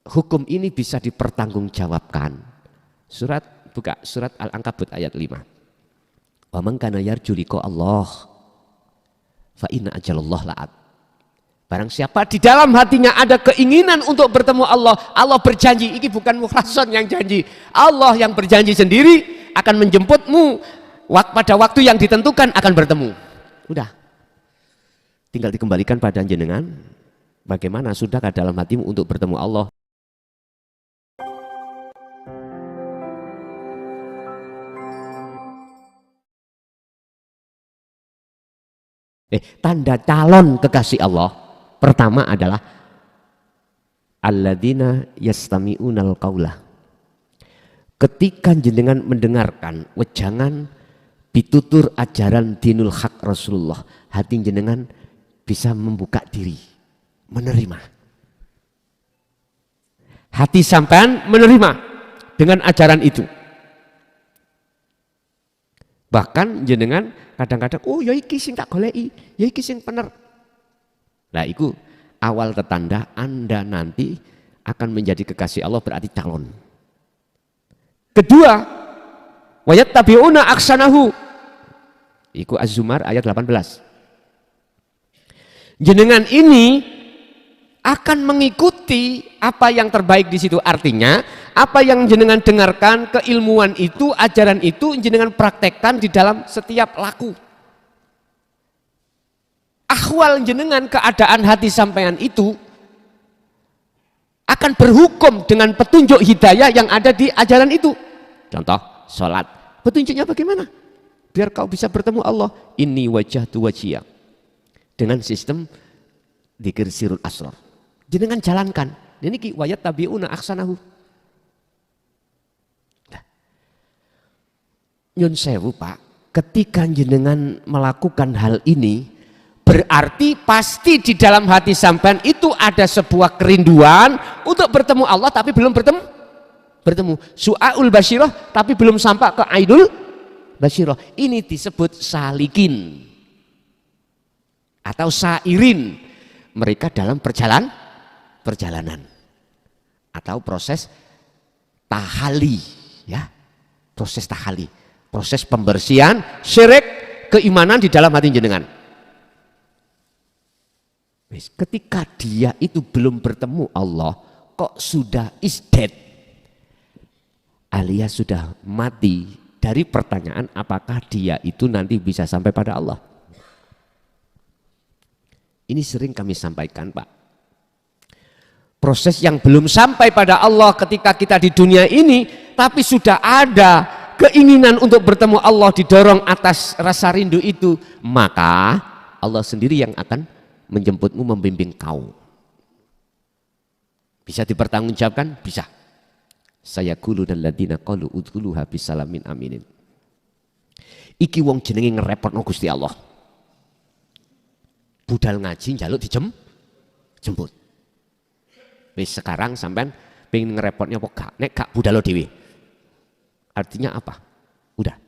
hukum ini bisa dipertanggungjawabkan. Buka surat Al-Ankabut ayat 5. Wa man kana yarju liqa Allah fa inna ajalallah la'at. Barang siapa di dalam hatinya ada keinginan untuk bertemu Allah, Allah berjanji, ini bukan Mukhrason yang janji, Allah yang berjanji sendiri akan menjemputmu pada waktu yang ditentukan akan bertemu. Udah, tinggal dikembalikan pada jenengan, bagaimana sudahkah dalam hatimu untuk bertemu Allah. Tanda calon kekasih Allah pertama adalah alladzina yastami'unal qaulah. Ketika jenengan mendengarkan wejangan pitutur ajaran dinul haq Rasulullah, hati jenengan bisa membuka diri, menerima. Hati sampean menerima dengan ajaran itu. Bahkan jenengan kadang-kadang, oh ya iki sing tak goleki, ya iki sing bener. Nah itu awal tetanda Anda nanti akan menjadi kekasih Allah, berarti calon. Kedua, wayat tabiuna aksanahu. Iku Az-Zumar ayat 18. Jenengan ini akan mengikuti apa yang terbaik di situ. Artinya apa yang jenengan dengarkan, keilmuan itu, ajaran itu jenengan praktekkan di dalam setiap laku. Ahwal jenengan, keadaan hati sampean itu akan berhukum dengan petunjuk hidayah yang ada di ajaran itu. Contoh, sholat. Petunjuknya bagaimana? Biar kau bisa bertemu Allah. Inni wajhtu wajhiya. Dengan sistem dzikir sirul asrar. Jenengan jalankan. Ini ki wayat tabiuna aksanahu. Nyun sewu Pak, ketika jenengan melakukan hal ini, berarti pasti di dalam hati sampean itu ada sebuah kerinduan untuk bertemu Allah, tapi belum bertemu. Su'aul basyirah, tapi belum sampai ke aidul basyirah. Ini disebut salikin atau sairin, mereka dalam perjalanan atau proses tahali, ya, proses tahali, proses pembersihan syirik keimanan di dalam hati jenengan. Ketika dia itu belum bertemu Allah, kok sudah is dead, alias sudah mati, dari pertanyaan apakah dia itu nanti bisa sampai pada Allah. Ini sering kami sampaikan Pak. Proses yang belum sampai pada Allah ketika kita di dunia ini, tapi sudah ada keinginan untuk bertemu Allah, didorong atas rasa rindu itu, maka Allah sendiri yang akan menjemputmu, membimbing kau. Bisa dipertanggungjawabkan? Bisa. Saya kulu dan ladina qalu udkhuluha bisalamin aminin. Iki wong jenenge ngerepotno Gusti Allah. Budal ngaji njaluk dijemput. Wis sekarang sampean pengen ngerepotnya apa gak? Nek gak budal dhewe. Artinya apa? Udah.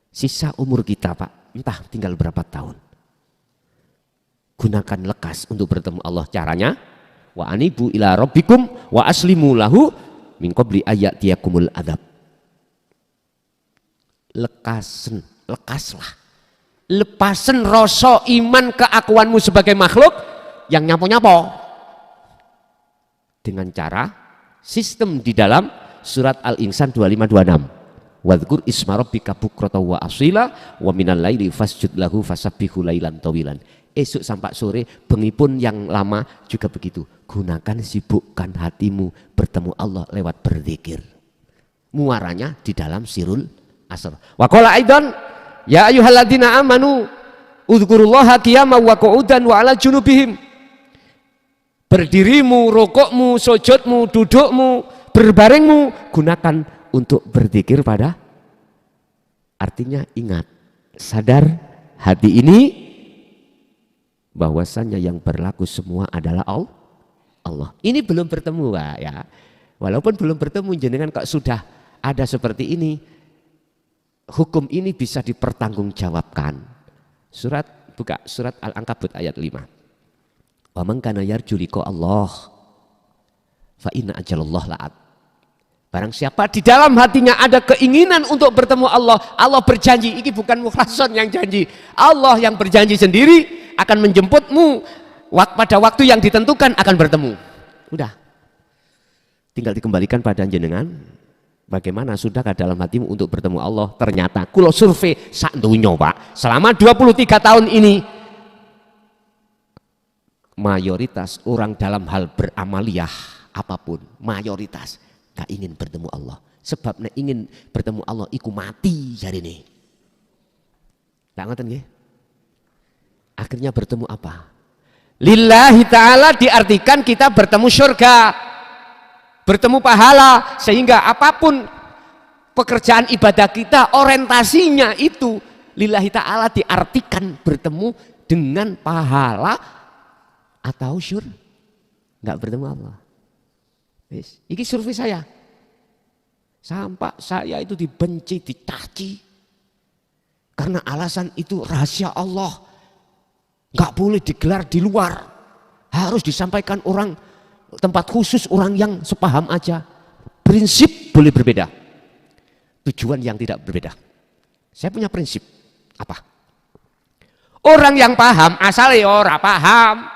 Sisa umur kita Pak, entah tinggal berapa tahun. Gunakan lekas untuk bertemu Allah. Caranya wa anibu ila rabbikum wa aslimu lahu min qabli ayatiyakumul adzab. Lekaslah. Lepasen rasa iman keakuanmu sebagai makhluk yang nyapo-nyapo. Dengan cara sistem di dalam surat Al-Insan 2526. Wadhkur isma rabbika bukrata wa asila wa minal laili fasjud lahu fasabbihu lailan tawilan. Esok sampai sore, bengi pun yang lama juga begitu. Gunakan, sibukkan hatimu bertemu Allah lewat berzikir. Muaranya di dalam sirul asr. Wa qala aidan ya ayyuhalladzina amanu udzukurullaha qiyaman wa qu'udan wa ala junubihim. Berdirimu, rukukmu, sujudmu, dudukmu, berbaringmu, gunakan untuk berzikir pada. Artinya ingat, sadar hati ini bahwasannya yang berlaku semua adalah Allah. Ini belum bertemu Pak, ya. Walaupun belum bertemu jenengan kok sudah ada seperti ini. Hukum ini bisa dipertanggungjawabkan. Buka surat Al-Ankabut ayat 5. Wa man kana yarju liqa Allah fa inna ajalallah la'at. Barang siapa di dalam hatinya ada keinginan untuk bertemu Allah, Allah berjanji, ini bukan mukhlason yang janji, Allah yang berjanji sendiri akan menjemputmu pada waktu yang ditentukan akan bertemu. Udah, tinggal dikembalikan pada jenengan. Bagaimana sudahkah dalam hatimu untuk bertemu Allah? Ternyata kulo survei sak dunyo Pak, selama 23 tahun ini mayoritas orang dalam hal beramaliyah apapun, mayoritas gak ingin bertemu Allah. Sebab nek ingin bertemu Allah iku mati jari ini. Tak ngoten nggih? Akhirnya bertemu apa? Lillahi ta'ala diartikan kita bertemu surga, bertemu pahala, sehingga apapun pekerjaan ibadah kita orientasinya itu lillahi ta'ala, diartikan bertemu dengan pahala atau nggak bertemu Allah. Ini survei saya. Sampai saya itu dibenci, dicaci. Karena alasan itu rahasia Allah. Nggak boleh digelar di luar. Harus disampaikan orang tempat khusus, orang yang sepaham aja. Prinsip boleh berbeda. Tujuan yang tidak berbeda. Saya punya prinsip. Apa? Orang yang paham, asalnya orang paham.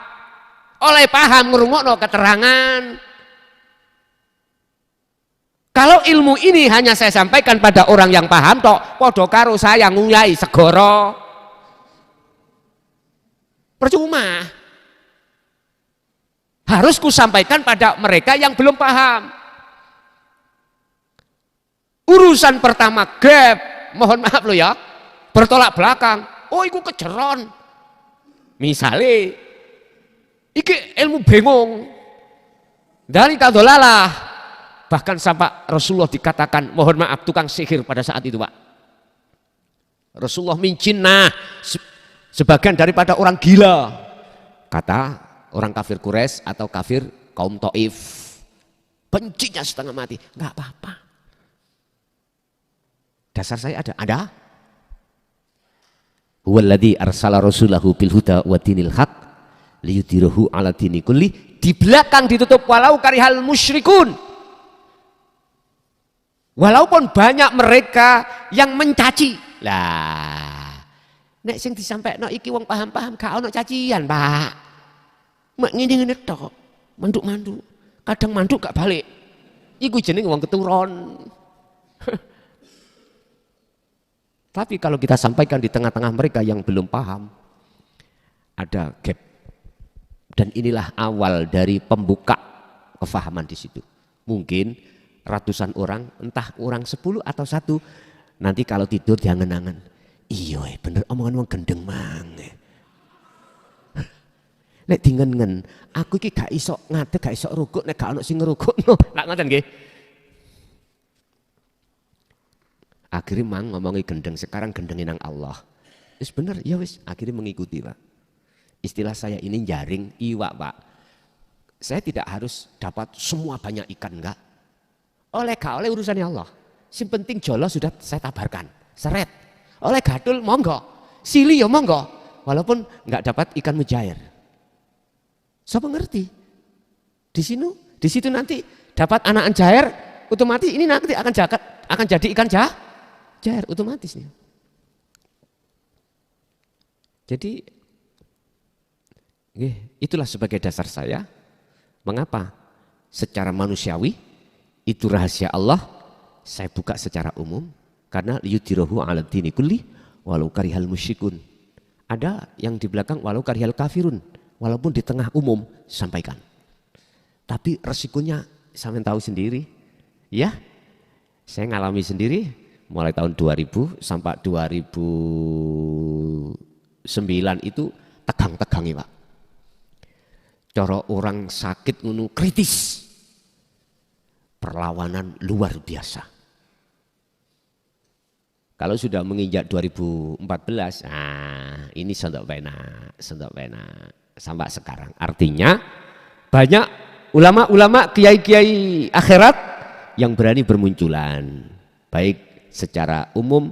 Oleh paham ngrungokno keterangan. Kalau ilmu ini hanya saya sampaikan pada orang yang paham tok, padha karo saya nguyai segoro. Percuma. Harus ku sampaikan pada mereka yang belum paham. Urusan pertama gap, mohon maaf lo ya, bertolak belakang. Oh, iku kejeron. Misalnya, iki ilmu bingung. Dari tadolalah. Bahkan sampai Rasulullah dikatakan, mohon maaf, tukang sihir pada saat itu Pak. Rasulullah mincina sebagian daripada orang gila. Kata orang kafir Quraisy atau kafir kaum Taif. Bencinya setengah mati. Enggak apa-apa. Dasar saya ada. Huwallazi arsala rasulahu bil huda wa dinil haq liyudhirahu ala dini kulli. Di belakang ditutup walau karihal musyrikun. Walaupun banyak mereka yang mencaci. Lah, nek sing disampaikno iki wong paham-paham gak ono cacian, Pak. Mek ngene-ngene tok, manduk-manduk. Kadang manduk gak balik. Iku jenenge wong keturon. Tapi kalau kita sampaikan di tengah-tengah mereka yang belum paham, ada gap. Dan inilah awal dari pembuka kefahaman di situ. Mungkin ratusan orang, entah orang 10 atau 1, nanti kalau tidur jangan-jangan, iya bener omongan wong gendeng maneh. Nek dingen-ngen, aku iki gak iso ngadeg, gak iso rukuk, nek gak ono sing ngrukukno. Lak ngoten nggih. Akhirnya mang ngomongi gendeng, sekarang gendengin nang Allah. Wis bener, ya wis, akhirnya mengikuti Pak. Istilah saya ini jaring iwak Pak. Saya tidak harus dapat semua banyak ikan, enggak. Oleh urusannya Allah. Yang penting jolo sudah saya tabarkan, seret. Oleh gadul monggo, sili ya monggo. Walaupun nggak dapat ikan mujair. Siapa ngerti? Di situ nanti dapat anak jair, otomatis ini nanti akan jadi ikan jair otomatis nih. Jadi itulah sebagai dasar saya. Mengapa? Secara manusiawi itu rahasia Allah, saya buka secara umum karena yudhirahu ala dini kulli walau karihal musyrikun. Ada yang di belakang walau karihal kafirun, walaupun di tengah umum sampaikan. Tapi resikonya sampean tahu sendiri. Ya. Saya ngalami sendiri mulai tahun 2000 sampai 2009 itu tegang-tegang Pak. Cara orang sakit ngono kritis. Perlawanan luar biasa. Kalau sudah menginjak 2014, ini sondok pena sampai sekarang. Artinya banyak ulama-ulama, kiai-kiai akhirat yang berani bermunculan, baik secara umum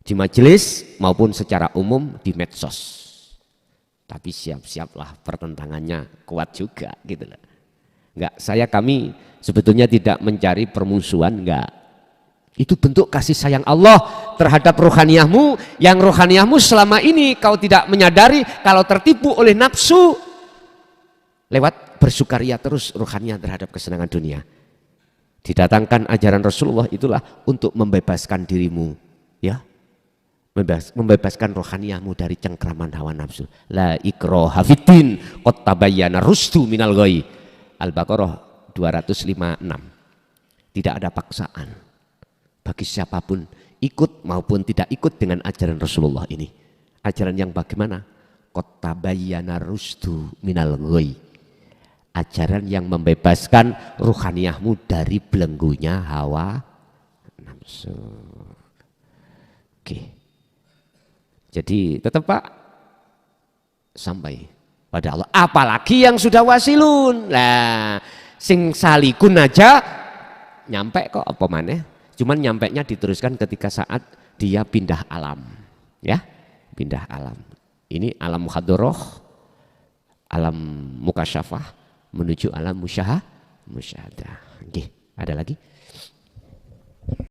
di majelis maupun secara umum di medsos. Tapi siap-siaplah pertentangannya kuat juga gitu loh. Kami sebetulnya tidak mencari permusuhan, enggak. Itu bentuk kasih sayang Allah terhadap rohaniyahmu, yang rohaniyahmu selama ini kau tidak menyadari kalau tertipu oleh nafsu. Lewat bersukaria terus rohaniyah terhadap kesenangan dunia. Didatangkan ajaran Rasulullah itulah untuk membebaskan dirimu, ya. Membebaskan rohaniyahmu dari cengkraman hawa nafsu. La ikraha fiddin, qad tabayyana rusdu minal ghayy. Al-Baqarah 256. Tidak ada paksaan bagi siapapun, ikut maupun tidak ikut dengan ajaran Rasulullah ini. Ajaran yang bagaimana? Qad tabayyana rusdu minal ghayy. Ajaran yang membebaskan ruhaniyahmu dari belenggunya hawa nafsu. Oke. Jadi tetap Pak sampai pada Allah. Apalagi yang sudah wasilun. Nah, sing salikun aja nyampe kok apa maneh. Cuman nyampainya diteruskan ketika saat dia pindah alam. Ya, pindah alam. Ini alam muhadharah, alam mukasyafah menuju alam musyahadah. Oke, ada lagi?